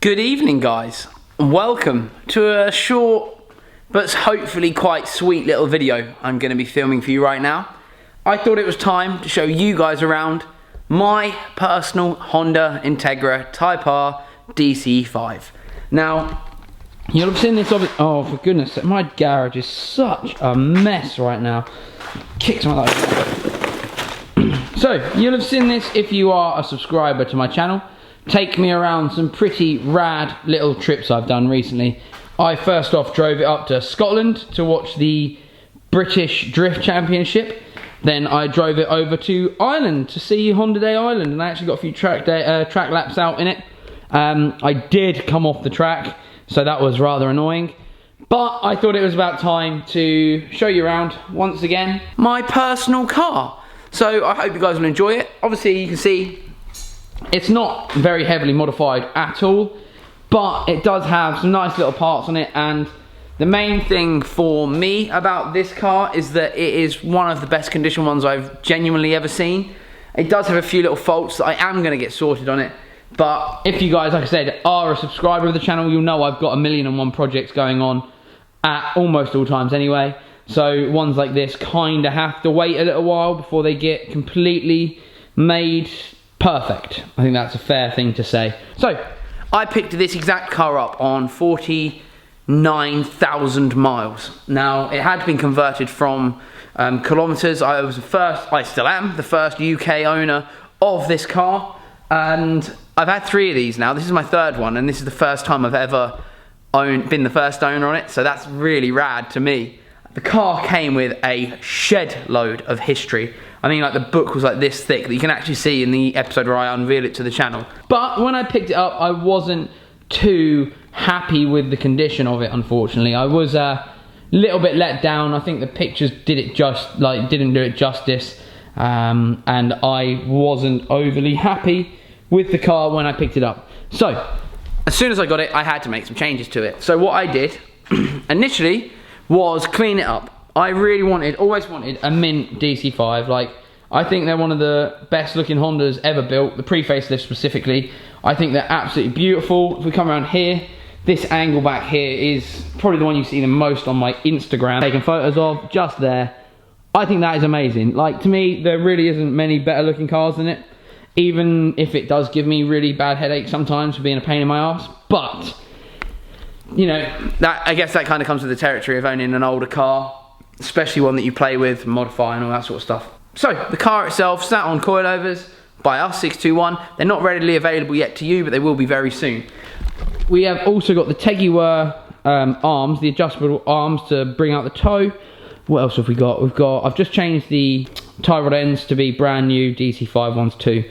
Good evening, guys. Welcome to a short but hopefully quite sweet little video I'm going to be filming for you right now. I thought it was time to show you guys around my personal Honda Integra Type R DC5. Now, you'll have seen this oh, for goodness sake, my garage is such a mess right now. Kicks my life. So, you'll have seen this if you are a subscriber to my channel. Take me around some pretty rad little trips I've done recently. I first off drove it up to Scotland to watch the British Drift Championship. Then I drove it over to Ireland to see Honda Day Ireland, and I actually got a few track laps out in it. I did come off the track, so that was rather annoying. But I thought it was about time to show you around, once again, my personal car. So I hope you guys will enjoy it. Obviously you can see it's not very heavily modified at all, but it does have some nice little parts on it, and the main thing for me about this car is that it is one of the best condition ones I've genuinely ever seen. It does have a few little faults that I am going to get sorted on it, but if you guys, like I said, are a subscriber of the channel, you'll know I've got 1,000,001 projects going on at almost all times anyway. So ones like this kind of have to wait a little while before they get completely made perfect. I think that's a fair thing to say. So, I picked this exact car up on 49,000 miles. Now, it had been converted from kilometers. I still am the first UK owner of this car, and I've had 3 of these now. This is my 3rd one, and this is the first time I've ever been the first owner on it, so that's really rad to me. The car came with a shed load of history. I mean, like, the book was like this thick that you can actually see in the episode where I unveil it to the channel. But when I picked it up, I wasn't too happy with the condition of it, unfortunately. I was a little bit let down. I think the pictures didn't do it justice, and I wasn't overly happy with the car when I picked it up. So, as soon as I got it, I had to make some changes to it. So what I did initially was clean it up. I really always wanted a mint DC5. Like, I think they're one of the best looking Hondas ever built, the pre-facelift specifically. I think they're absolutely beautiful. If we come around here, this angle back here is probably the one you see the most on my Instagram. Taking photos of, just there. I think that is amazing. Like, to me, there really isn't many better looking cars than it. Even if it does give me really bad headaches sometimes for being a pain in my ass. But, you know, I guess that kind of comes with the territory of owning an older car, especially one that you play with, modify and all that sort of stuff. So, the car itself sat on coilovers by us, 621. They're not readily available yet to you, but they will be very soon. We have also got the Integra arms, the adjustable arms to bring out the toe. What else have we got? I've just changed the tie rod ends to be brand new DC5 ones too.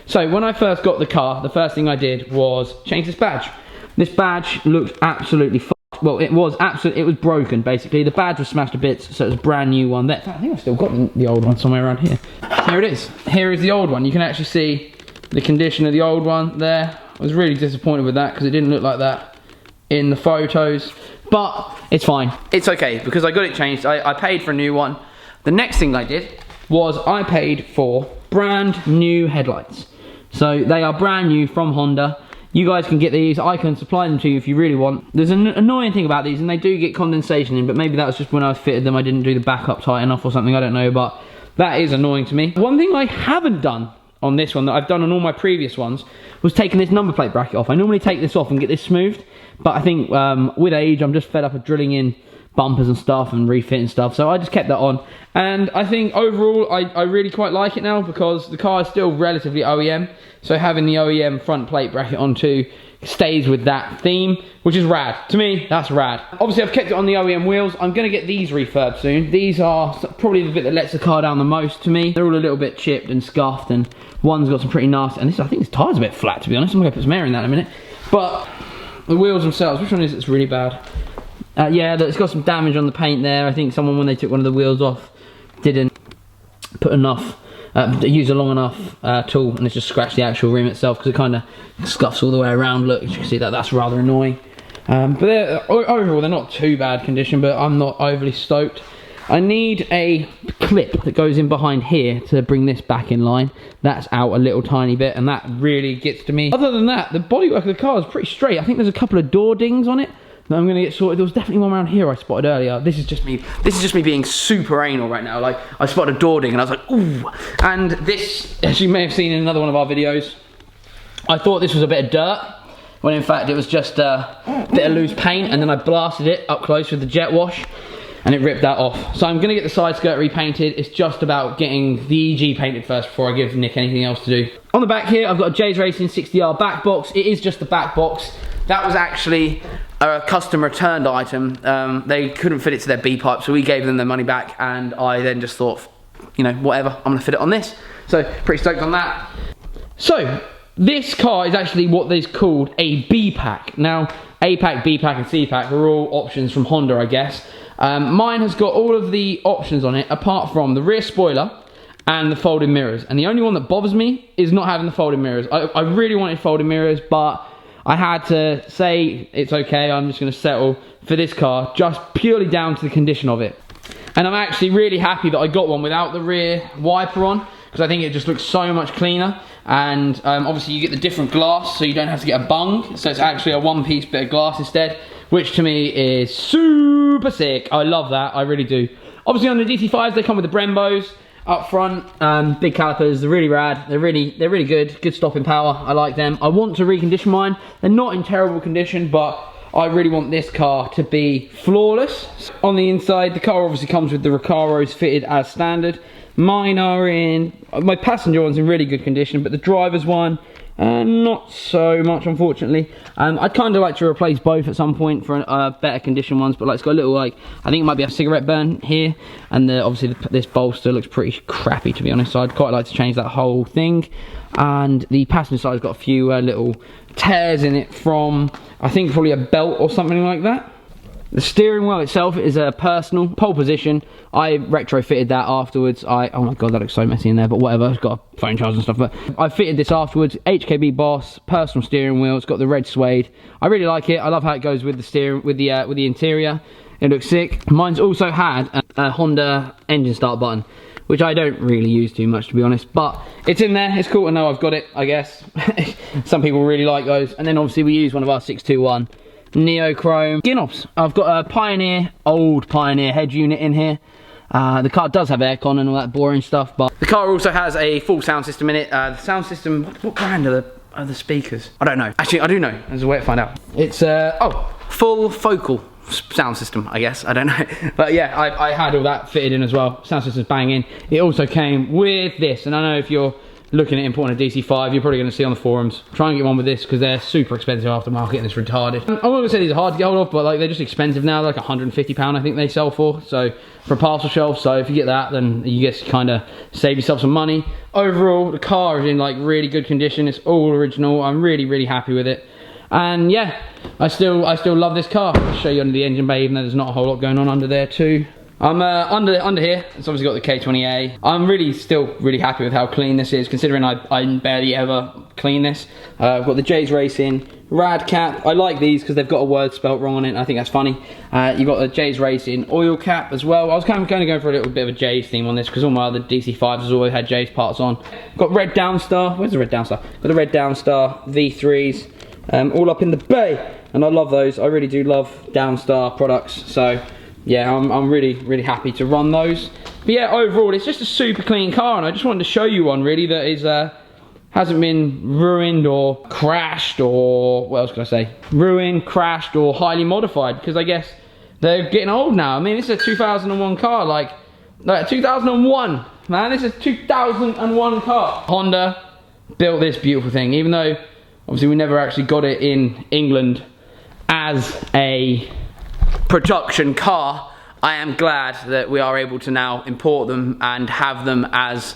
So, when I first got the car, the first thing I did was change this badge. This badge looked absolutely fucked. Well, it was broken, basically. The badge was smashed to bits, so it was a brand new one there. I think I've still got the old one somewhere around here. Here it is. Here is the old one. You can actually see the condition of the old one there. I was really disappointed with that because it didn't look like that in the photos. But it's fine. It's okay because I got it changed. I paid for a new one. The next thing I did was I paid for brand new headlights. So they are brand new from Honda. You guys can get these. I can supply them to you if you really want. There's an annoying thing about these, and they do get condensation in, but maybe that was just when I fitted them I didn't do the backup tight enough or something, I don't know, but that is annoying to me. One thing I haven't done on this one that I've done on all my previous ones was taking this number plate bracket off. I normally take this off and get this smoothed, but I think with age I'm just fed up of drilling in bumpers and stuff and refitting stuff, so I just kept that on. And I think overall I really quite like it now because the car is still relatively OEM, so having the OEM front plate bracket on too stays with that theme, which is rad. To me, that's rad. Obviously I've kept it on the OEM wheels. I'm going to get these refurbed soon. These are probably the bit that lets the car down the most to me. They're all a little bit chipped and scuffed, and one's got some pretty nasty, and I think this tyre's a bit flat, to be honest. I'm going to put some air in that in a minute. But the wheels themselves, which one is it's really bad? Yeah, it's got some damage on the paint there. I think someone, when they took one of the wheels off, didn't put enough, use a long enough tool, and it's just scratched the actual rim itself because it kind of scuffs all the way around. Look, as you can see, that's rather annoying. But overall, they're not too bad condition, but I'm not overly stoked. I need a clip that goes in behind here to bring this back in line. That's out a little tiny bit, and that really gets to me. Other than that, the bodywork of the car is pretty straight. I think there's a couple of door dings on it that I'm going to get sorted. There was definitely one around here I spotted earlier. This is just me being super anal right now. Like, I spotted a door ding and I was like, ooh. And this, as you may have seen in another one of our videos, I thought this was a bit of dirt, when in fact it was just a bit of loose paint, and then I blasted it up close with the jet wash and it ripped that off. So I'm going to get the side skirt repainted. It's just about getting the EG painted first before I give Nick anything else to do. On the back here I've got a J's Racing 60R back box. It is just the back box. That was actually a custom returned item. They couldn't fit it to their B-pipe, so we gave them their money back, and I then just thought, you know, whatever, I'm going to fit it on this. So pretty stoked on that. So this car is actually what is called a B-pack. Now, A-pack, B-pack and C-pack are all options from Honda, I guess. Mine has got all of the options on it, apart from the rear spoiler and the folding mirrors. And the only one that bothers me is not having the folding mirrors. I really wanted folding mirrors, but I had to say it's okay, I'm just going to settle for this car, just purely down to the condition of it. And I'm actually really happy that I got one without the rear wiper on, because I think it just looks so much cleaner. And obviously you get the different glass, so you don't have to get a bung. So it's actually a one-piece bit of glass instead, which to me is super sick. I love that, I really do. Obviously on the DC5s, they come with the Brembos up front, big calipers. They're really rad. They're really good stopping power. I like them. I want to recondition mine. They're not in terrible condition, but I really want this car to be flawless. On the inside, the car obviously comes with the Recaros fitted as standard. Mine are in, my passenger one's in really good condition, but the driver's one, not so much, unfortunately. I'd kind of like to replace both at some point for better condition ones, but like, it's got a little, like, I think it might be a cigarette burn here, and obviously this bolster looks pretty crappy, to be honest, so I'd quite like to change that whole thing. And the passenger side's got a few little tears in it from, I think, probably a belt or something like that. The steering wheel itself is a personal pole position. I retrofitted that afterwards. Oh my god, that looks so messy in there, but whatever. It's got a phone charger and stuff. But I fitted this afterwards. HKB Boss personal steering wheel. It's got the red suede. I really like it. I love how it goes with the steering, with the interior. It looks sick. Mine's also had a Honda engine start button, which I don't really use too much, to be honest, but it's in there. It's cool to know I've got it, I guess. Some people really like those. And then obviously we use one of our 621 Neochrome Gynops. I've got a Pioneer, old Pioneer head unit in here. The car does have aircon and all that boring stuff, but the car also has a full sound system in it. The sound system, what brand are the speakers? I don't know. Actually, I do know. There's a way to find out. It's full focal sound system, I guess. I don't know. But yeah, I had all that fitted in as well. Sound system's banging. It also came with this, and I know if you're looking at importing a DC5, you're probably going to see on the forums. Try and get one with this, because they're super expensive aftermarket and it's retarded. I'm not going to say these are hard to get hold of, but like, they're just expensive now. They're like £150 I think they sell for a parcel shelf. So if you get that, then you just kind of save yourself some money. Overall, the car is in like really good condition. It's all original. I'm really happy with it. And yeah, I still love this car. I'll show you under the engine bay, even though there's not a whole lot going on under there too. I'm under here, it's obviously got the K20A. I'm still really happy with how clean this is, considering I barely ever clean this. I've got the J's Racing rad cap. I like these because they've got a word spelt wrong on it, and I think that's funny. You've got the J's Racing oil cap as well. I was kind of going for a little bit of a J's theme on this, because all my other DC5s has always had J's parts on. Got red Downstar, where's the red Downstar? Got the red Downstar V3s, all up in the bay, and I love those. I really do love Downstar products, so yeah, I'm really happy to run those. But yeah, overall, it's just a super clean car, and I just wanted to show you one really that is hasn't been ruined or crashed, or what else can I say? Ruined, crashed, or highly modified, because I guess they're getting old now. I mean, this is a 2001 car, like 2001, man. This is a 2001 car. Honda built this beautiful thing, even though obviously we never actually got it in England as a production car. I am glad that we are able to now import them and have them as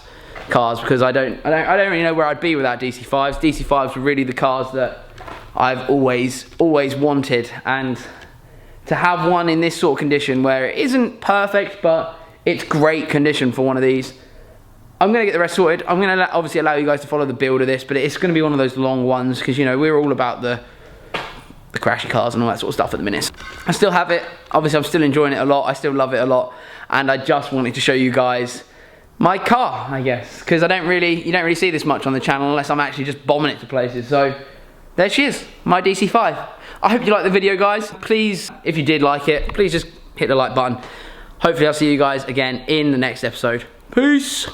cars, because I don't really know where I'd be without DC5s. DC5s were really the cars that I've always wanted, and to have one in this sort of condition where it isn't perfect but it's great condition for one of these. I'm going to get the rest sorted. I'm going to obviously allow you guys to follow the build of this, but it's going to be one of those long ones, because you know we're all about the the crashy cars and all that sort of stuff at the minute. I still have it. Obviously, I'm still enjoying it a lot. I still love it a lot. And I just wanted to show you guys my car, I guess, because you don't really see this much on the channel unless I'm actually just bombing it to places. So there she is, my DC5. I hope you liked the video, guys. Please, if you did like it, please just hit the like button. Hopefully I'll see you guys again in the next episode. Peace.